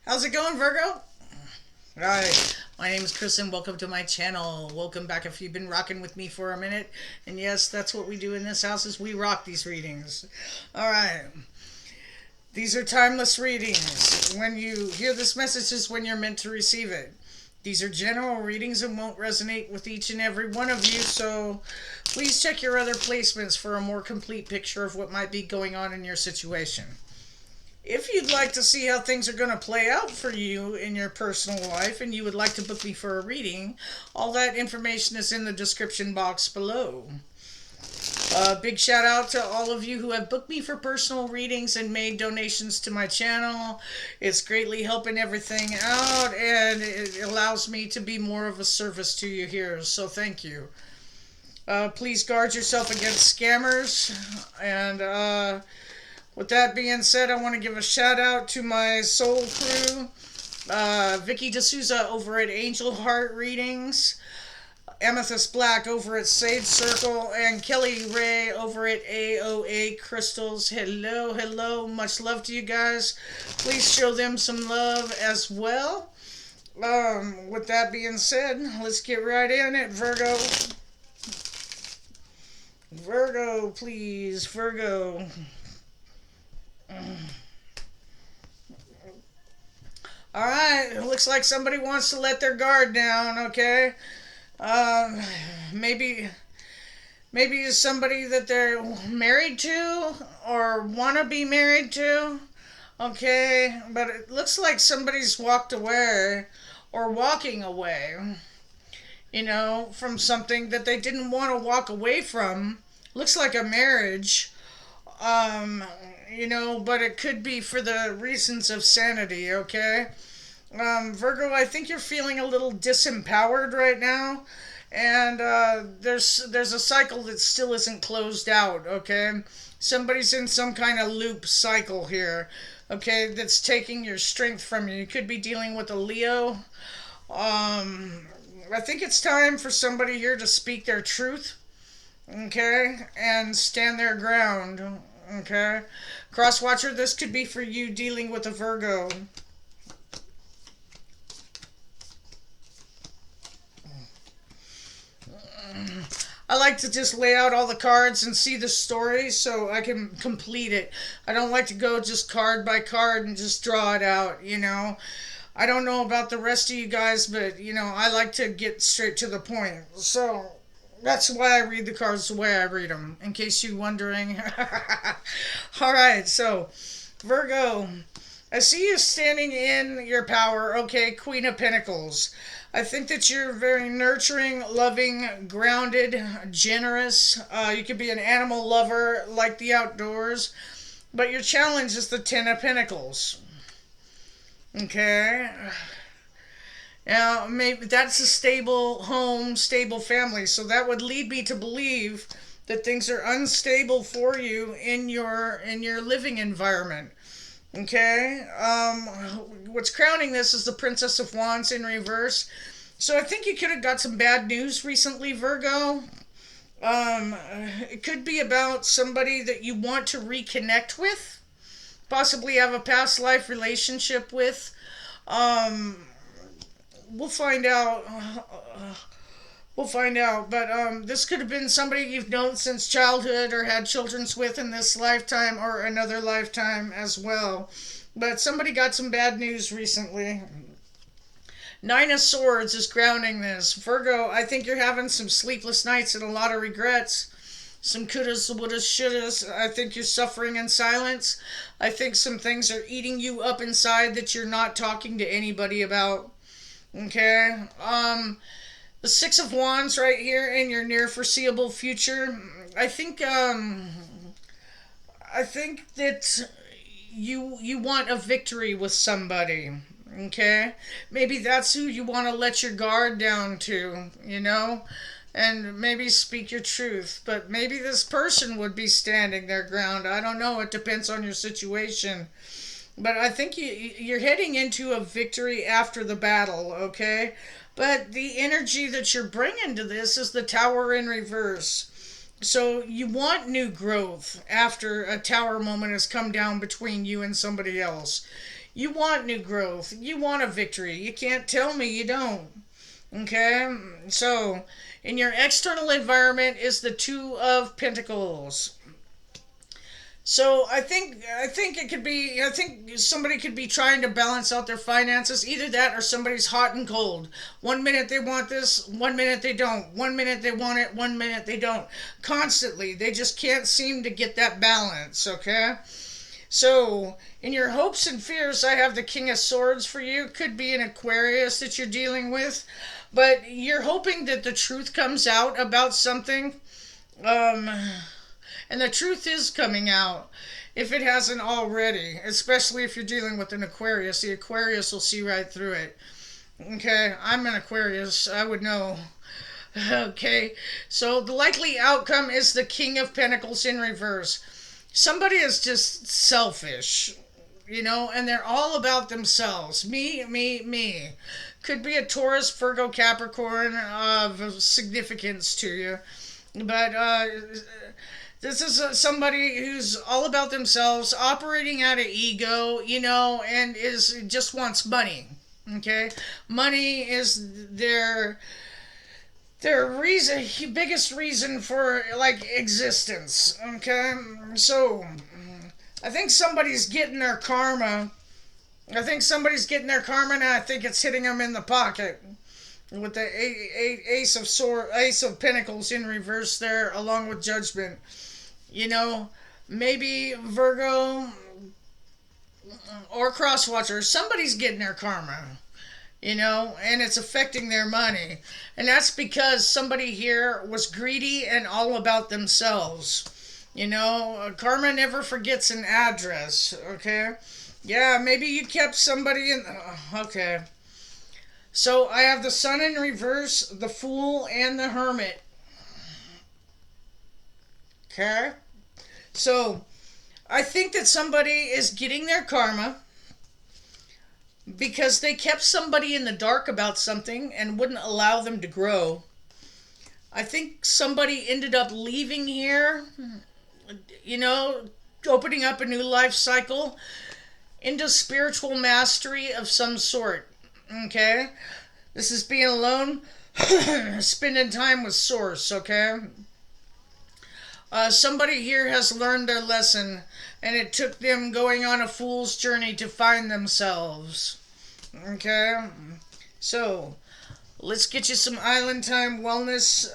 How's it going, Virgo? Alright, my name is Chris and welcome to my channel. Welcome back if you've been rocking with me for a minute. And yes, that's what we do in this house is we rock these readings. Alright, these are timeless readings. When you hear this message is when you're meant to receive it. These are general readings and won't resonate with each and every one of you, so please check your other placements for a more complete picture of what might be going on in your situation. If you'd like to see how things are going to play out for you in your personal life and you would like to book me for a reading, all that information is in the description box below. Big shout out to all of you who have booked me for personal readings and made donations to my channel. It's greatly helping everything out and it allows me to be more of a service to you here, so thank you. Please guard yourself against scammers, and with that being said, I want to give a shout out to my soul crew, Vicky D'Souza over at Angel Heart Readings, Amethyst Black over at Sage Circle, and Kelly Ray over at AOA Crystals. Hello, hello, much love to you guys. Please show them some love as well. With that being said, let's get right in it, Virgo. Virgo, please, Virgo. Alright, it looks like somebody wants to let their guard down, okay? Maybe it's somebody that they're married to or want to be married to, okay? But it looks like somebody's walked away or walking away, from something that they didn't want to walk away from. Looks like a marriage. But it could be for the reasons of sanity, okay? Virgo, I think you're feeling a little disempowered right now, and there's a cycle that still isn't closed out, okay? Somebody's in some kind of loop cycle here, okay, that's taking your strength from you. You could be dealing with a Leo. I think it's time for somebody here to speak their truth, okay, and stand their ground, okay? Crosswatcher, this could be for you dealing with a Virgo. I like to just lay out all the cards and see the story so I can complete it. I don't like to go just card by card and just draw it out, I don't know about the rest of you guys, but, I like to get straight to the point. So that's why I read the cards the way I read them, in case you're wondering. Alright, so, Virgo, I see you standing in your power, okay, Queen of Pentacles. I think that you're very nurturing, loving, grounded, generous. You could be an animal lover, like the outdoors. But your challenge is the Ten of Pentacles. Okay? Now, maybe that's a stable home, stable family. So that would lead me to believe that things are unstable for you in your living environment. Okay? What's crowning this is the Princess of Wands in reverse. So I think you could have got some bad news recently, Virgo. It could be about somebody that you want to reconnect with. Possibly have a past life relationship with. We'll find out. But this could have been somebody you've known since childhood or had children with in this lifetime or another lifetime as well. But somebody got some bad news recently. Nine of Swords is grounding this. Virgo, I think you're having some sleepless nights and a lot of regrets. Some couldas, wouldas, shouldas. I think you're suffering in silence. I think some things are eating you up inside that you're not talking to anybody about. Okay? The Six of Wands right here in your near foreseeable future. I think that you want a victory with somebody. Okay? Maybe that's who you want to let your guard down to, and maybe speak your truth. But maybe this person would be standing their ground. I don't know. It depends on your situation. But I think you're heading into a victory after the battle, okay? But the energy that you're bringing to this is the Tower in reverse. So you want new growth after a tower moment has come down between you and somebody else. You want new growth. You want a victory. You can't tell me you don't. Okay? So, in your external environment is the Two of Pentacles. So I think it could be, I think somebody could be trying to balance out their finances. Either that or somebody's hot and cold. One minute they want this, one minute they don't. One minute they want it, one minute they don't. Constantly. They just can't seem to get that balance, okay? So, in your hopes and fears, I have the King of Swords for you. Could be an Aquarius that you're dealing with. But you're hoping that the truth comes out about something. Um, and the truth is coming out if it hasn't already, especially if you're dealing with an Aquarius. The Aquarius will see right through it. Okay, I'm an Aquarius. I would know. Okay, so the likely outcome is the King of Pentacles in reverse. Somebody is just selfish, and they're all about themselves. Me, me, me. Could be a Taurus, Virgo, Capricorn of significance to you. But this is somebody who's all about themselves, operating out of ego, and is just wants money. Okay, money is their biggest reason for like existence. Okay, so I think somebody's getting their karma. And I think it's hitting them in the pocket with the Ace of Pentacles in reverse there, along with Judgment. Maybe Virgo or Crosswatcher. Somebody's getting their karma. And it's affecting their money. And that's because somebody here was greedy and all about themselves. Karma never forgets an address, okay? Yeah, maybe you kept somebody in. Okay. So I have the Sun in reverse, the Fool, and the Hermit. Okay? So I think that somebody is getting their karma because they kept somebody in the dark about something and wouldn't allow them to grow. I think somebody ended up leaving here, opening up a new life cycle into spiritual mastery of some sort. Okay? This is being alone, spending time with Source, okay? Somebody here has learned their lesson, and it took them going on a fool's journey to find themselves. Okay? So, let's get you some Island Time Wellness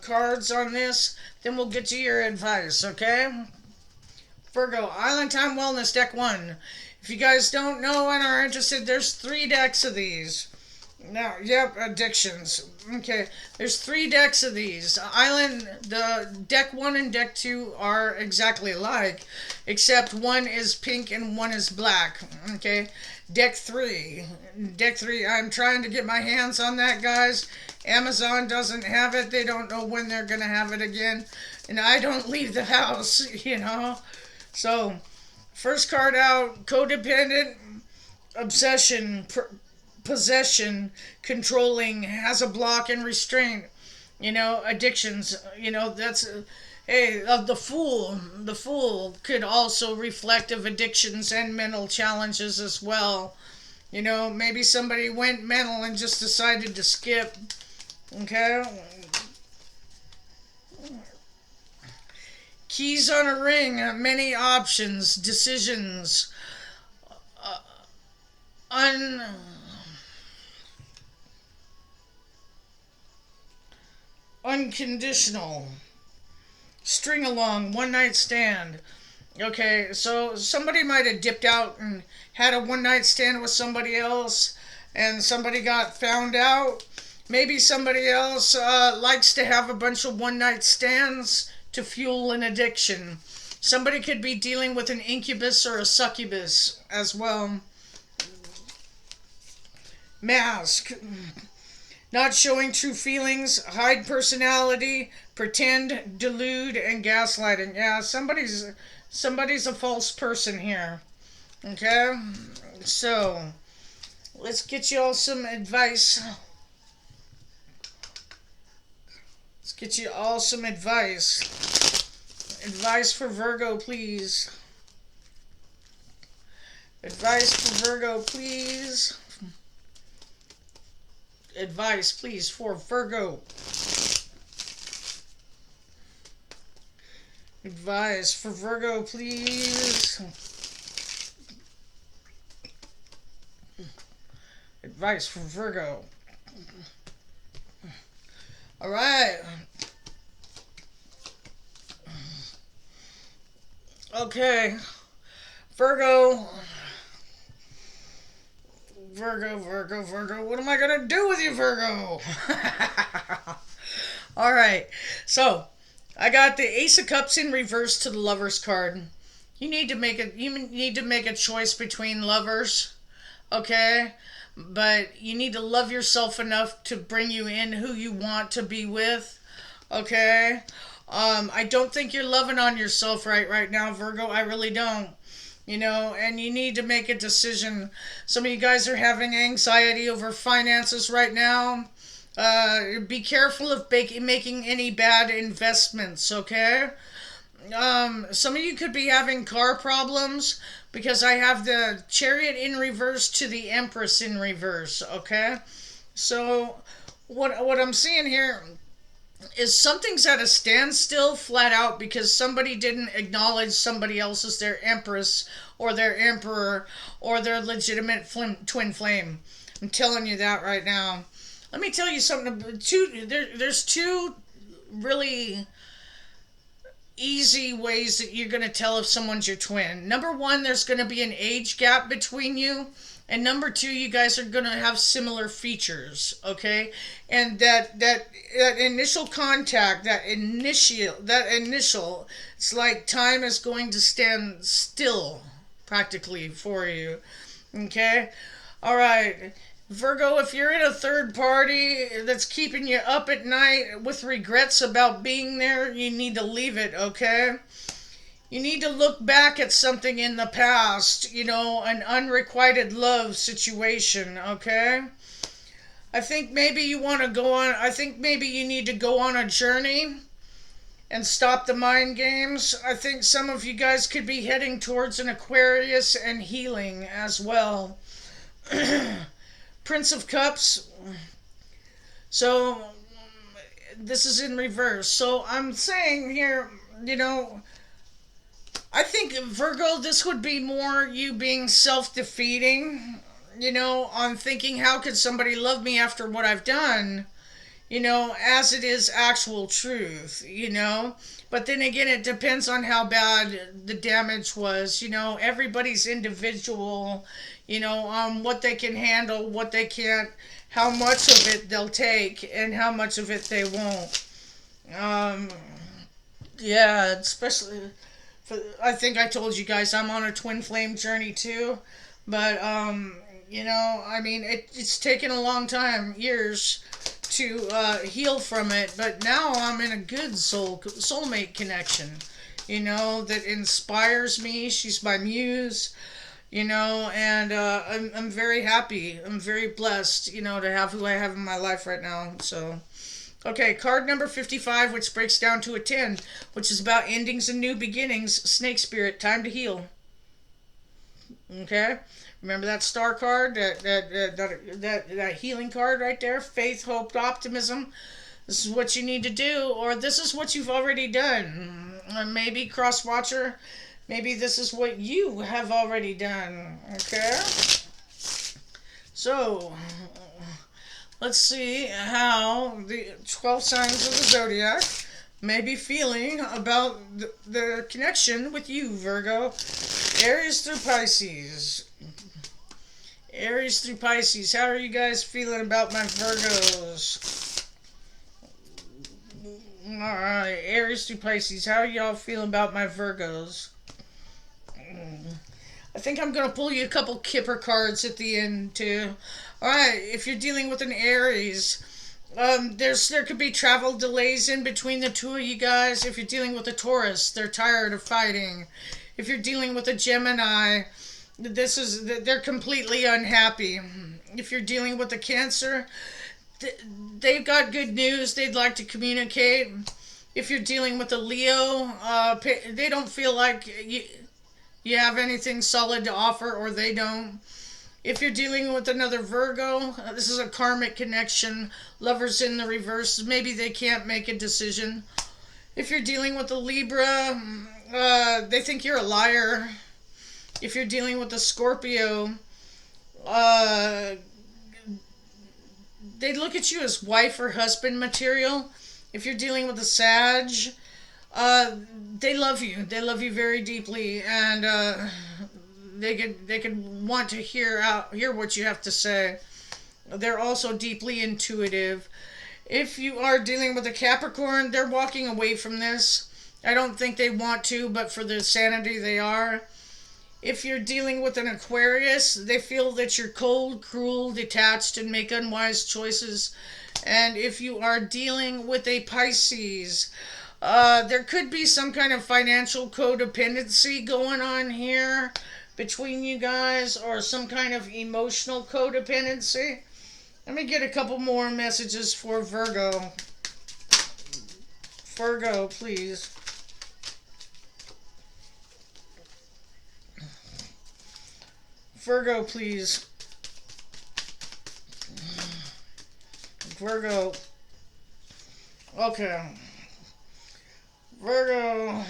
cards on this. Then we'll get you your advice, okay? Virgo, Island Time Wellness Deck 1. If you guys don't know and are interested, there's 3 decks of these. Now, yep, addictions. Okay, there's 3 decks of these. The deck 1 and deck 2 are exactly alike, except one is pink and one is black. Okay, deck 3. I'm trying to get my hands on that, guys. Amazon doesn't have it. They don't know when they're going to have it again. And I don't leave the house, So, first card out, codependent, obsession, possession, controlling, has a block and restraint, addictions, that's, hey, the fool could also reflect of addictions and mental challenges as well. Maybe somebody went mental and just decided to skip, okay? Keys on a ring, many options, decisions, unconditional, string along, one night stand. Okay, so somebody might have dipped out and had a one night stand with somebody else, and somebody got found out. Maybe somebody else likes to have a bunch of one night stands to fuel an addiction. Somebody could be dealing with an incubus or a succubus as well. Mask. Not showing true feelings, hide personality, pretend, delude, and gaslighting. Yeah, somebody's a false person here. Okay? So, let's get you all some advice. Advice for Virgo, please. Advice for Virgo, please. Advice, please, for Virgo. Advice for Virgo, please. Advice for Virgo. All right. Okay. Virgo. Virgo. What am I going to do with you, Virgo? All right. So, I got the Ace of Cups in reverse to the Lovers card. You need to make a choice between lovers. Okay? But you need to love yourself enough to bring you in who you want to be with. Okay? I don't think you're loving on yourself right now, Virgo. I really don't. And you need to make a decision. Some of you guys are having anxiety over finances right now. Be careful of making any bad investments, okay? Some of you could be having car problems because I have the Chariot in reverse to the Empress in reverse, okay? So, what I'm seeing here is something's at a standstill flat out because somebody didn't acknowledge somebody else as their empress or their emperor or their legitimate twin flame. I'm telling you that right now. Let me tell you something. There's two really easy ways that you're going to tell if someone's your twin. Number one, there's going to be an age gap between you. And number two, you guys are going to have similar features, okay? And that initial contact, that initial, it's like time is going to stand still, practically, for you, okay? All right, Virgo, if you're in a third party that's keeping you up at night with regrets about being there, you need to leave it, okay? You need to look back at something in the past, an unrequited love situation, okay? I think maybe you need to go on a journey and stop the mind games. I think some of you guys could be heading towards an Aquarius and healing as well. Prince of Cups. So, this is in reverse. So, I'm saying here, I think, Virgo, this would be more you being self-defeating, on thinking, how could somebody love me after what I've done, as it is actual truth, But then again, it depends on how bad the damage was, Everybody's individual, on what they can handle, what they can't, how much of it they'll take, and how much of it they won't. Yeah, especially... I think I told you guys I'm on a twin flame journey too, but it's taken a long time, years, to heal from it. But now I'm in a good soulmate connection, that inspires me. She's my muse, and I'm very happy. I'm very blessed, to have who I have in my life right now. So. Okay, card number 55, which breaks down to a 10, which is about endings and new beginnings. Snake Spirit, time to heal. Okay? Remember that star card? That healing card right there? Faith, hope, optimism. This is what you need to do, or this is what you've already done. Maybe, Cross Watcher, maybe this is what you have already done. Okay? So... let's see how the 12 signs of the zodiac may be feeling about the connection with you, Virgo. Aries through Pisces. Aries through Pisces. How are you guys feeling about my Virgos? Alright, Aries through Pisces. How are y'all feeling about my Virgos? I think I'm going to pull you a couple Kipper cards at the end, too. Alright, if you're dealing with an Aries, there could be travel delays in between the two of you guys. If you're dealing with a Taurus, they're tired of fighting. If you're dealing with a Gemini, they're completely unhappy. If you're dealing with a Cancer, they've got good news. They'd like to communicate. If you're dealing with a Leo, they don't feel like you have anything solid to offer or they don't. If you're dealing with another Virgo, this is a karmic connection. Lovers in the reverse, maybe they can't make a decision. If you're dealing with a Libra, they think you're a liar. If you're dealing with a Scorpio, uh, they look at you as wife or husband material. If you're dealing with a Sag, uh, they love you. They love you very deeply, and they could want to hear what you have to say. They're also deeply intuitive. If you are dealing with a Capricorn, they're walking away from this. I don't think they want to, but for their sanity, they are. If you're dealing with an Aquarius, they feel that you're cold, cruel, detached, and make unwise choices. And if you are dealing with a Pisces, there could be some kind of financial codependency going on here between you guys, or some kind of emotional codependency. Let me get a couple more messages for Virgo. Virgo, please. Virgo, please. Virgo. Okay. Virgo.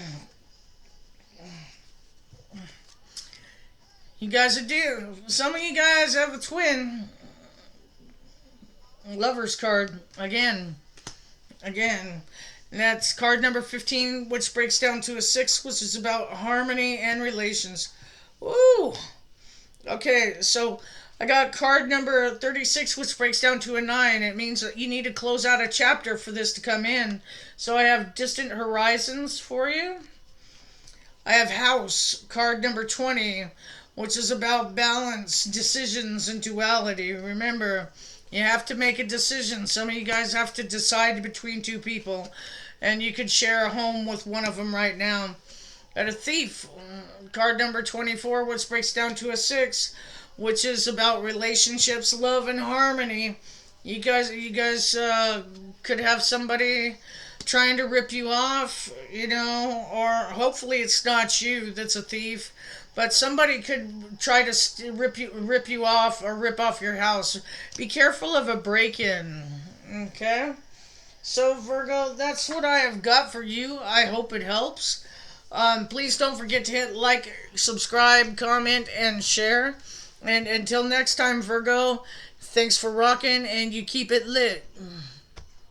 You guys are due. Some of you guys have a twin. Lover's card. Again. Again. And that's card number 15, which breaks down to a 6, which is about harmony and relations. Woo! Okay, so I got card number 36, which breaks down to a 9. It means that you need to close out a chapter for this to come in. So I have distant horizons for you. I have house, card number 20, which is about balance, decisions, and duality. Remember, you have to make a decision. Some of you guys have to decide between two people, and you could share a home with one of them right now. Got a thief, card number 24, which breaks down to a 6, which is about relationships, love, and harmony. You guys could have somebody trying to rip you off, or hopefully it's not you that's a thief, but somebody could try to rip you off or rip off your house. Be careful of a break-in. Okay, so Virgo, that's what I have got for you. I hope it helps. Please don't forget to hit like, subscribe, comment, and share. And until next time, Virgo, thanks for rocking, and you keep it lit.